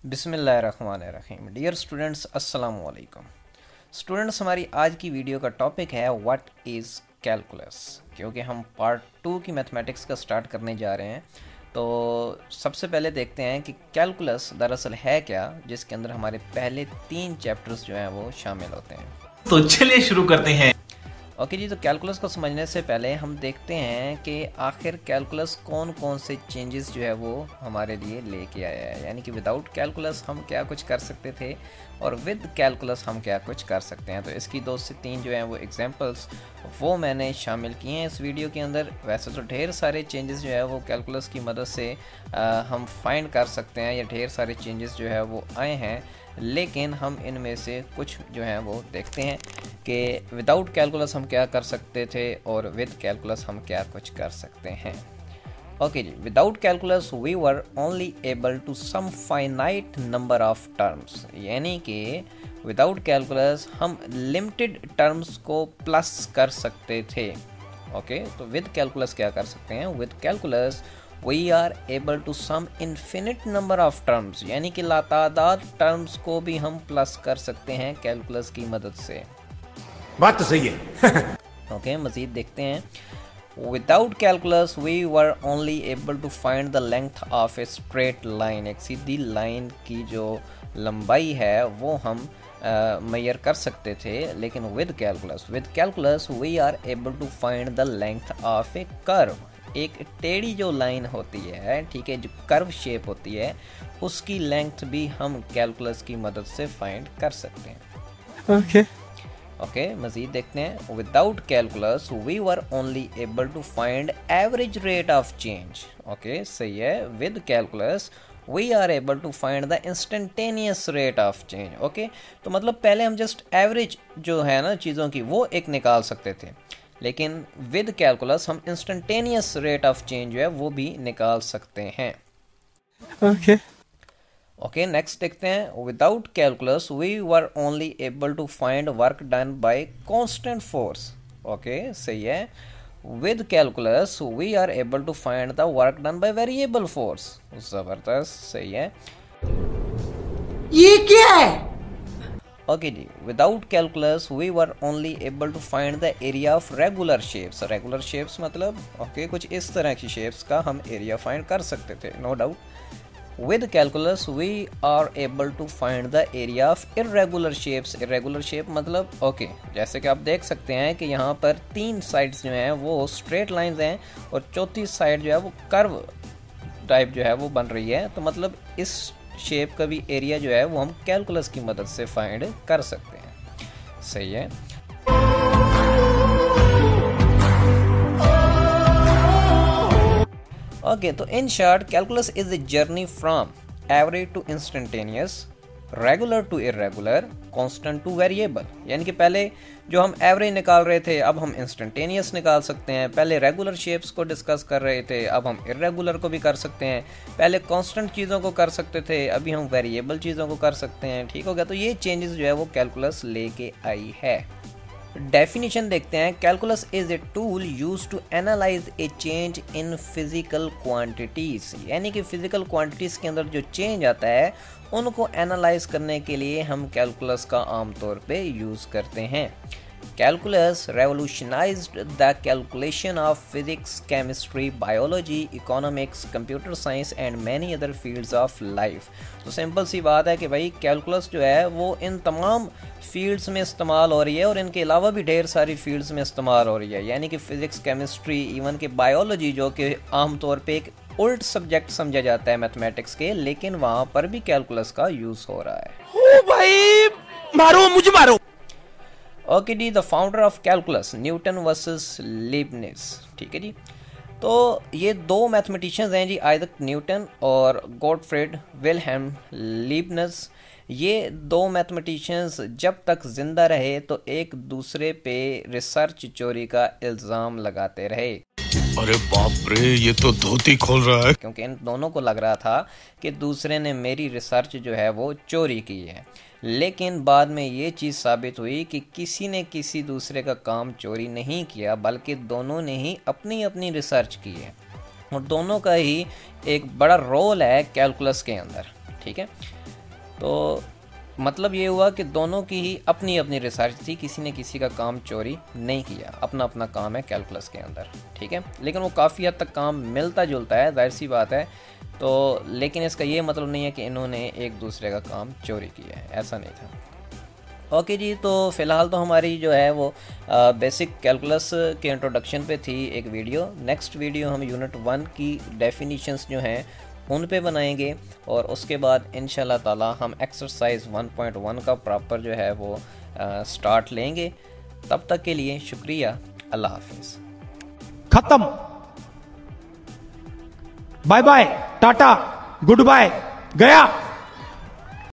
बिस्मिल्लाहिर्रहमानिर्रहीम। Dear students, अस्सलाम वालेकुम। स्टूडेंट्स, हमारी आज की वीडियो का टॉपिक है व्हाट इज़ कैलकुलस। क्योंकि हम पार्ट 2 की मैथमेटिक्स का स्टार्ट करने जा रहे हैं, तो सबसे पहले देखते हैं कि कैलकुलस दरअसल है क्या, जिसके अंदर हमारे पहले 3 चैप्टर्स जो हैं वो शामिल होते हैं। तो चलिए शुरू करते हैं। ओके जी, तो कैलकुलस को समझने से पहले हम देखते हैं कि आखिर कैलकुलस कौन कौन से चेंजेस जो है वो हमारे लिए लेके आया है। यानी कि विदाउट कैलकुलस हम क्या कुछ कर सकते थे और विद कैलकुलस हम क्या कुछ कर सकते हैं। तो इसकी 2 से 3 जो हैं वो एग्जांपल्स वो मैंने शामिल किए हैं इस वीडियो के अंदर। वैसे तो ढेर सारे चेंजेस जो है वो कैलकुलस की मदद से हम फाइंड कर सकते हैं, या ढेर सारे चेंजेस जो है वो आए हैं, लेकिन हम इनमें से कुछ जो हैं वो देखते हैं कि विदाउट कैलकुलस हम क्या कर सकते थे और विद कैलकुलस हम क्या कुछ कर सकते हैं। ओके जी, without calculus we were only able to sum finite number of terms. यानी कि विदाउट कैलकुलस हम लिमिटेड टर्म्स को प्लस कर सकते थे। ओके, तो विद कैलकुलस क्या कर सकते हैं? With calculus we are able to sum infinite number of terms. यानी कि लातादाद टर्म्स को भी हम प्लस कर सकते हैं कैलकुलस की मदद से। बात तो सही है। ओके, मज़ीद देखते हैं। Without calculus we were only able to find the length of a straight line. एक सीधी लाइन की जो लंबाई है वो हम मेजर कर सकते थे, लेकिन with calculus we are able to find the length of a curve. एक टेढ़ी जो लाइन होती है, ठीक है, जो कर्व शेप होती है, उसकी लेंथ भी हम कैलकुलस की मदद से फाइंड कर सकते हैं। ओके, मज़ीद देखते हैं। Without calculus we were only able to find average rate of change. Okay, सही है। With calculus we are able to find the instantaneous rate of change. Okay, तो मतलब पहले हम जस्ट एवरेज जो है ना चीज़ों की वो एक निकाल सकते थे, लेकिन विद कैलकुलस हम इंस्टेंटेनियस रेट ऑफ चेंज जो है वो भी निकाल सकते हैं। ओके, नेक्स्ट देखते हैं। Without calculus we were only able to find work done by constant force. Okay, सही है। With calculus we are able to find the work done by variable force. जबरदस्त, सही है। ये क्या है? ओके जी, without calculus we were only able to find the area of regular shapes. Regular shapes मतलब ओके, कुछ इस तरह की शेप्स का हम एरिया फाइंड कर सकते थे, no doubt. With calculus we are able to find the area of irregular shapes. Irregular shape मतलब ओके, जैसे कि आप देख सकते हैं कि यहाँ पर 3 साइड्स जो हैं वो स्ट्रेट लाइंस हैं और चौथी साइड जो है वो कर्व टाइप जो है वो बन रही है। तो मतलब इस शेप का भी एरिया जो है वो हम कैलकुलस की मदद से फाइंड कर सकते हैं। सही है। ओके, तो in short calculus is the journey from average to instantaneous, regular to irregular, constant to variable. यानी कि पहले जो हम एवरेज निकाल रहे थे अब हम इंस्टेंटेनियस निकाल सकते हैं। पहले रेगुलर शेप्स को डिस्कस कर रहे थे, अब हम इरेगुलर को भी कर सकते हैं। पहले कांस्टेंट चीज़ों को कर सकते थे, अभी हम वेरिएबल चीज़ों को कर सकते हैं। ठीक हो गया। तो ये चेंजेस जो है वो कैलकुलस लेके आई है। डेफिनेशन देखते हैं। Calculus is a tool use to analyse a change in physical quantities. यानी कि फिजिकल क्वांटिटीज के अंदर जो चेंज आता है उनको एनालाइज करने के लिए हम कैलकुलस का आमतौर पे यूज़ करते हैं। Calculus revolutionized the calculation of physics, chemistry, biology, economics, computer science and many other fields of life. तो सिंपल सी बात है कि भाई कैलकुलस जो है वो इन तमाम फील्ड्स में इस्तेमाल हो रही है और इनके अलावा भी ढेर सारी फील्ड्स में इस्तेमाल हो रही है। यानी कि फिजिक्स, केमिस्ट्री, इवन कि बायोलॉजी, जो कि आमतौर पे एक उल्ट सब्जेक्ट समझा जाता है मैथमेटिक्स के, लेकिन वहाँ पर भी कैलकुलस का यूज़ हो रहा है। ओ भाई, मारो मुझे मारो। ओके जी, the founder of calculus, Newton versus Leibniz. ठीक है जी, तो ये 2 मैथमेटिशियंस हैं जी, आइजैक न्यूटन और गॉटफ्रीड विल्हेम लीबनिज। ये 2 मैथमेटिशियंस जब तक जिंदा रहे तो एक दूसरे पे रिसर्च चोरी का इल्ज़ाम लगाते रहे। अरे बाप रे, ये तो धोती खोल रहा है। क्योंकि इन दोनों को लग रहा था कि दूसरे ने मेरी रिसर्च जो है वो चोरी की है। लेकिन बाद में ये चीज़ साबित हुई कि किसी ने किसी दूसरे का काम चोरी नहीं किया, बल्कि दोनों ने ही अपनी अपनी रिसर्च की है और दोनों का ही एक बड़ा रोल है कैलकुलस के अंदर। ठीक है, तो मतलब ये हुआ कि दोनों की ही अपनी अपनी रिसर्च थी, किसी ने किसी का काम चोरी नहीं किया, अपना अपना काम है कैलकुलस के अंदर, ठीक है। लेकिन वो काफ़ी हद तक काम मिलता जुलता है, जाहिर सी बात है। तो लेकिन इसका ये मतलब नहीं है कि इन्होंने एक दूसरे का काम चोरी किया है, ऐसा नहीं था। ओके जी, तो फ़िलहाल तो हमारी जो है वो बेसिक कैलकुलस के इंट्रोडक्शन पे थी एक वीडियो। नेक्स्ट वीडियो हम यूनिट 1 की डेफिनीशंस जो हैं उन पे बनाएंगे, और उसके बाद इंशाल्लाह ताला हम एक्सरसाइज 1.1 का प्रॉपर जो है वो स्टार्ट लेंगे। तब तक के लिए शुक्रिया, अल्लाह हाफिज़। खत्म, bye bye, tata, goodbye, गया।